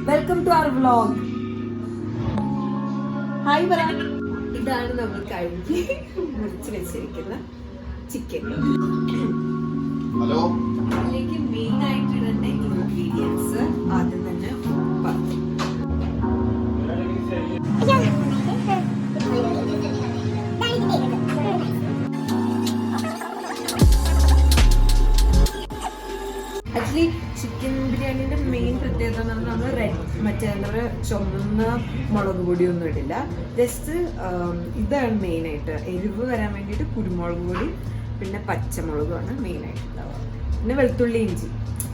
Welcome to our vlog. Hi പറ. ഇതാണ് നമ്മൾ കഴുകി മുറിച്ച് വെച്ചിരിക്കുന്ന ചിക്കൻ. അതിലേക്ക് മെയിൻ ആയിട്ട് ഇടേണ്ട ഇൻഗ്രീഡിയൻസ് ആദ്യം തന്നെ ഉപ്പ്. ആക്ച്വലി ചിക്കൻ ബിരിയാണിയുടെ മെയിൻ പ്രത്യേകത എന്ന് പറഞ്ഞാൽ നമ്മൾ മറ്റേ എന്താ പറയുക ചുമന്ന മുളക് പൊടിയൊന്നും ഇടില്ല. ജസ്റ്റ് ഇതാണ് മെയിനായിട്ട് എരിവ് വരാൻ വേണ്ടിയിട്ട് കുരുമുളക് പൊടി പിന്നെ പച്ചമുളകുമാണ് മെയിനായിട്ട് ഉണ്ടാവുക. പിന്നെ വെളുത്തുള്ളി ഇഞ്ചി,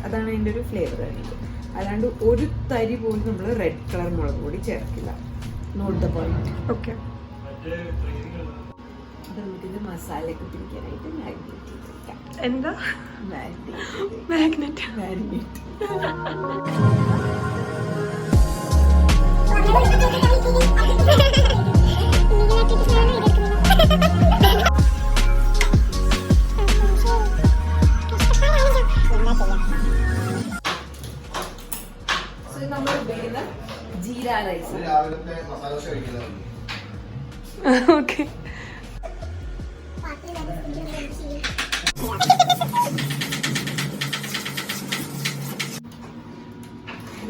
അതാണ് അതിൻ്റെ ഒരു ഫ്ലേവർ ആയിട്ട്. അല്ലാണ്ട് ഒരു തരി പോലും നമ്മൾ റെഡ് കളർ മുളക് പൊടി ചേർക്കില്ല. Note the point. ഓക്കെ, നമുക്കിത് മസാലയൊക്കെ പിടിക്കാനായിട്ട് മാഗ്നേറ്റ് ചെയ്തെടുക്കാം. എന്താ മാഗ്നറ്റ്? നമ്മൾ ഉപയോഗിക്കുന്ന ജീര റൈസ്. ഓക്കെ,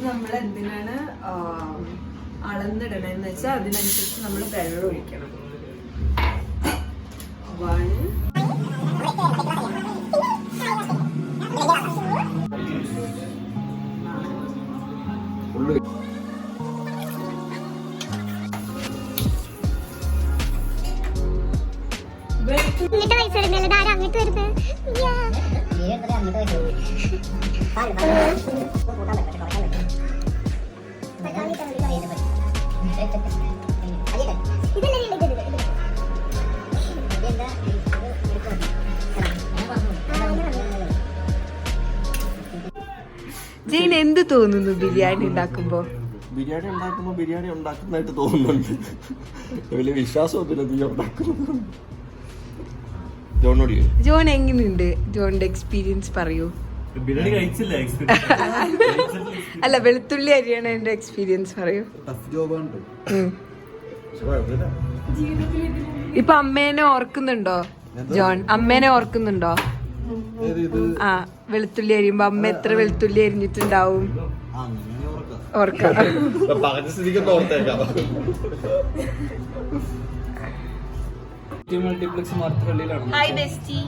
നമ്മൾ എന്തിനാണ് അളന്നിടണെന്ന് വെച്ചാൽ അതിനനുസരിച്ച് നമ്മൾ വെള്ളം ഒഴിക്കണം. 1 ജെയിൻ എന്ത് തോന്നുന്നു ബിരിയാണി ഉണ്ടാക്കുമ്പോ? ബിരിയാണി ഉണ്ടാക്കുന്നതായിട്ട് തോന്നുന്നുണ്ട്. വലിയ വിശ്വാസമൊന്നുമില്ല നീ ഉണ്ടാക്കുന്നു. ജോൺ എങ്ങനെയുണ്ട്? ജോണിന്റെ എക്സ്പീരിയൻസ് പറയൂ. അല്ല, വെളുത്തുള്ളി അരിയാണ് എന്റെ എക്സ്പീരിയൻസ് പറയൂ. ഇപ്പൊ അമ്മേനെ ഓർക്കുന്നുണ്ടോ ജോൺ? അമ്മേനെ ഓർക്കുന്നുണ്ടോ? ആ, വെളുത്തുള്ളി അരിയുമ്പോ അമ്മ എത്ര വെളുത്തുള്ളി അരിഞ്ഞിട്ടുണ്ടാവും? ഓർക്കാം. മൾട്ടിപ്ലക്സ് മാർത്തപ്പള്ളിയിലാണ്. Hi bestie.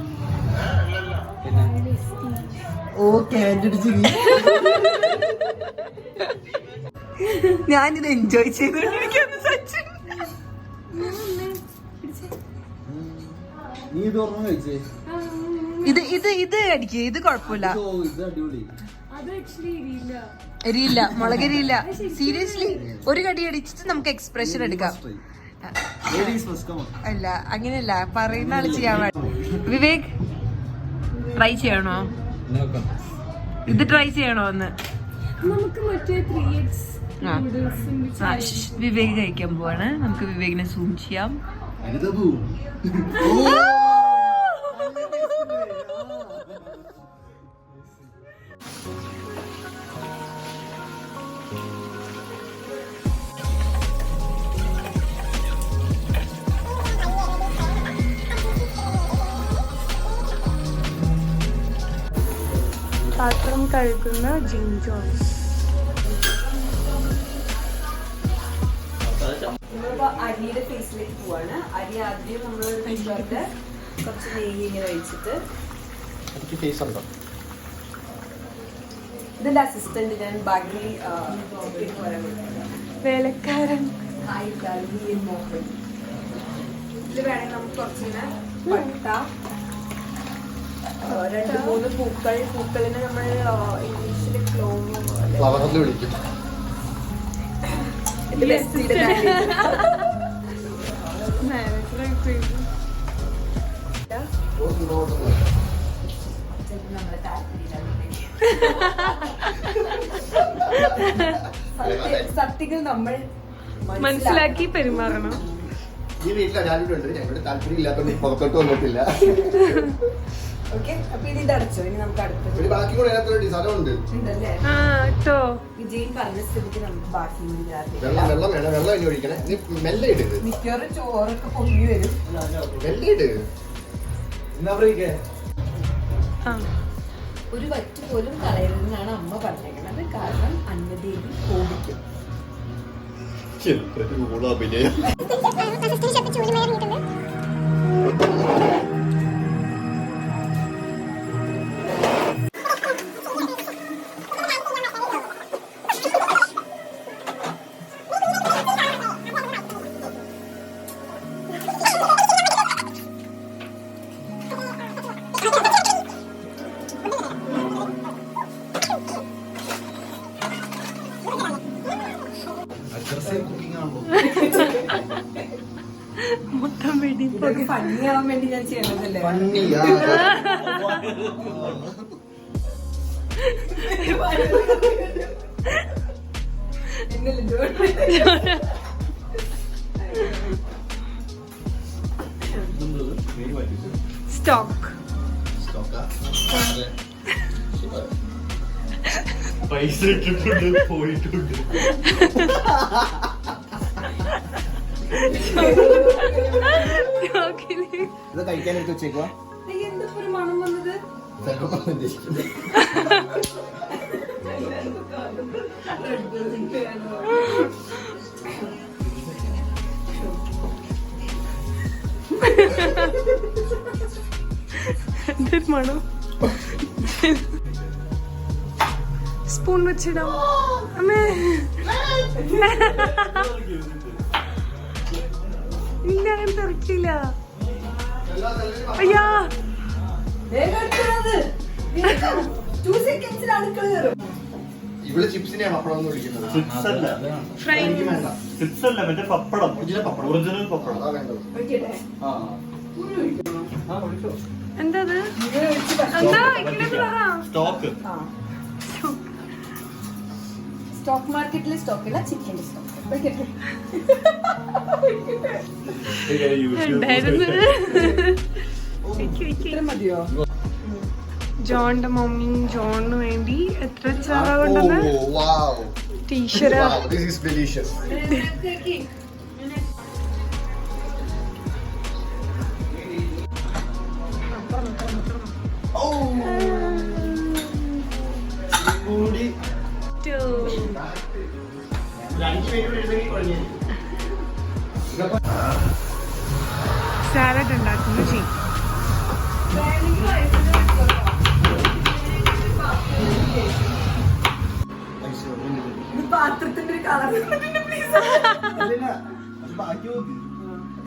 ഞാനിത് എൻജോയ് ചെയ്തോണ്ടിരിക്കുന്നു. സച്ചിൻ, ഇത് അടിക്കുക, ഇത് കുഴപ്പമില്ല. എരിയില്ല, മുളകരിയില്ല. സീരിയസ്ലി ഒരു കടി അടിച്ചിട്ട് നമുക്ക് എക്സ്പ്രഷൻ എടുക്കാം. അല്ല, അങ്ങനെയല്ല, പറയുന്ന ആള് ചെയ്യാൻ പാടില്ല. വിവേക്, ട്രൈ ചെയ്യണോ? ഇത് ട്രൈ ചെയ്യണോ എന്ന്? വിവേക് കഴിക്കാൻ പോവാണ്. നമുക്ക് വിവേകിനെ സൂം ചെയ്യാം. പാത്രം കഴുകുന്ന ജിം ജോൺസ്. നമ്മളിപ്പോ അരിയുടെ ഫേസിലേക്ക് പോവാണ്. അരി ആദ്യം നമ്മൾ കുറച്ച് നെയ്യ് ഇങ്ങനെ ഒഴിച്ചിട്ട്. ഇതിന്റെ അസിസ്റ്റന്റ് ഞാൻ ബാഗി വേലക്കാരൻ. ഇതിൽ വേണമെങ്കിൽ നമുക്ക് കുറച്ചിങ്ങനെ പട്ട, 2-3 പൂക്കളിനെ നമ്മൾ ഇംഗ്ലീഷിൽ ഫ്ലവറിൽ വിളിക്കും. സത്യങ്ങൾ നമ്മൾ മനസ്സിലാക്കി പെരുമാറണം. ഈ വീട്ടിൽ ഒരാളുണ്ട്, ഞങ്ങളുടെ താല്പര്യം ഇല്ലാത്തതുകൊണ്ട് പുറത്തോട്ട് വന്നിട്ടില്ല. ഓക്കെ, അപ്പൊ ഇത് അടച്ചോ. ഇനി നമുക്ക് അടുത്തത് ഒരു ബാക്കി കൂടെ അതിനകത്തൊരു സ്ഥലമുണ്ട്. ഉണ്ടല്ലേ. ആ കേട്ടോ. വിജയൻ പറഞ്ഞ സ്ഥിതിക്ക് നമുക്ക് ബാക്കി കൂടി വെള്ളം വെള്ളം വേണം, വെള്ളം ഇനി ഒഴിക്കണേ. നീ മെല്ലെ ഇടരുത്, മിക്കവാറും ചോറൊക്കെ പൊങ്ങി വരും. മെല്ലെ ഇട്. ആ ഒരു വറ്റ് പോലും കളയരുതെന്നാണ് അമ്മ പറഞ്ഞേക്കുന്നത്. കാരണം അന്നദേവി കോപിക്കും. മൊത്തം വെടി ഇതൊക്കെ ഭംഗിയാവാൻ വേണ്ടി ഞാൻ ചെയ്യണതല്ലേ. സ്റ്റോക്ക്. പൈസ ഇട്ടിട്ടുണ്ട്, പോയിട്ടുണ്ട്. ഇത് കഴിക്കാനായിട്ട് വെച്ചേക്കുവാ. എന്താ ഒരു മണം വന്നത്? എന്തൊരു മണം. സ്പൂൺ വെച്ചിടാം. അമ്മേ ഇല്ല, ഞാൻ തുറക്കില്ല. അയ്യാ, ഇവിടെ ചിപ്സിനെയാണ് പപ്പടം വിളിക്കുന്നത്. ചിപ്സ് അല്ല, ഫ്രൈ. എനിക്ക് വേണ്ട. ചിപ്സ് അല്ല, മറ്റേ പപ്പടം. ഒറിജിനൽ പപ്പടം. ഒറിജിനൽ പപ്പടം. അതാ വേണ്ടത്. എന്താ അത്? എന്താ ഇങ്ങനെ പറ. സ്റ്റോക്ക്. സ്റ്റോക്ക് മാർക്കറ്റിലെ സ്റ്റോക്ക് അല്ല, ചിക്കൻ്റെ സ്റ്റോക്ക്. ഉണ്ടായിരുന്നു. ഇത്ര മതിയോ? ജോണിന്റെ മമ്മി ജോണിന് വേണ്ടി എത്ര ചാറ കൊണ്ടുവന്ന് Oh, wow. T-shirt. Wow, this is delicious. കൂടി സാലഡ് ഉണ്ടാക്കുന്നു ചെയ്യും. ഇത് പാത്രത്തിന്റെ ഒരു കളർ.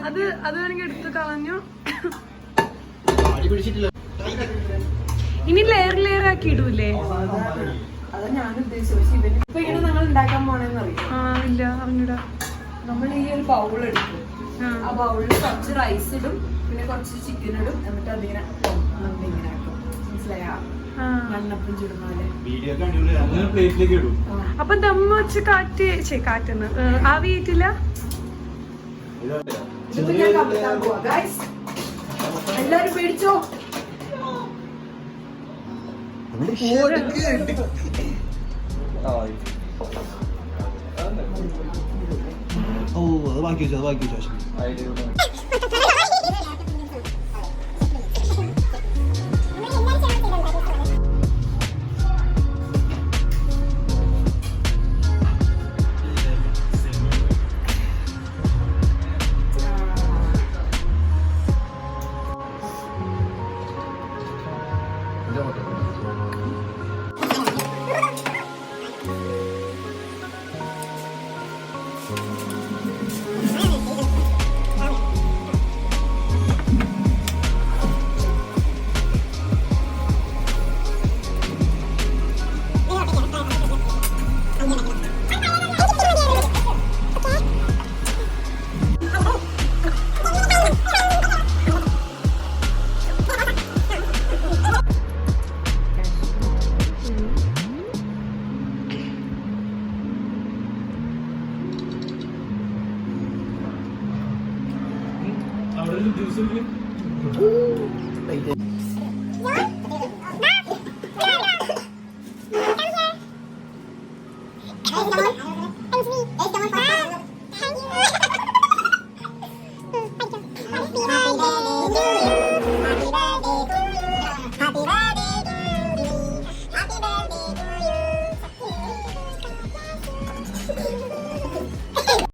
അത് വേണമെങ്കിൽ എടുത്ത് കളഞ്ഞു. അടി പിടിച്ചിട്ടില്ല. ഇനി ലെയർ ലെയർ ആക്കി ഇടൂലേ? അതാ ഞാൻ ഉദ്ദേശിച്ചത്. പക്ഷെ ഇവന് ഇപ്പൊ ഇങ്ങനെ നമ്മൾ ഉണ്ടാക്കാൻ പോണെന്ന് അറിയാം. ആ ഇല്ല, അവനിടാ. നമ്മൾ ഈ ഒരു ബൗൾ എടുക്കും. ആ ബൗളിൽ കുറച്ച് റൈസ് ഇടും, പിന്നെ കുറച്ച് ചിക്കൻ ഇടും, എന്നിട്ട് അതിങ്ങനെ ഇങ്ങനെ ആക്കും. മനസ്സിലായാ? മണ്ണപ്പം ചുടുന്നാല്. പ്ലേറ്റിലേക്ക് ഇടും. അപ്പൊ ദമ്മ് വെച്ച് കാറ്റുന്ന് ആവി ആയിട്ടില്ല. ഇതിപ്പോ ഞാൻ കമത്താൻ പോവാ. ഗൈസ്, എല്ലാരും പേടിച്ചോ? ഓ, അത് ബാക്കി വെച്ചു. Juice Hey,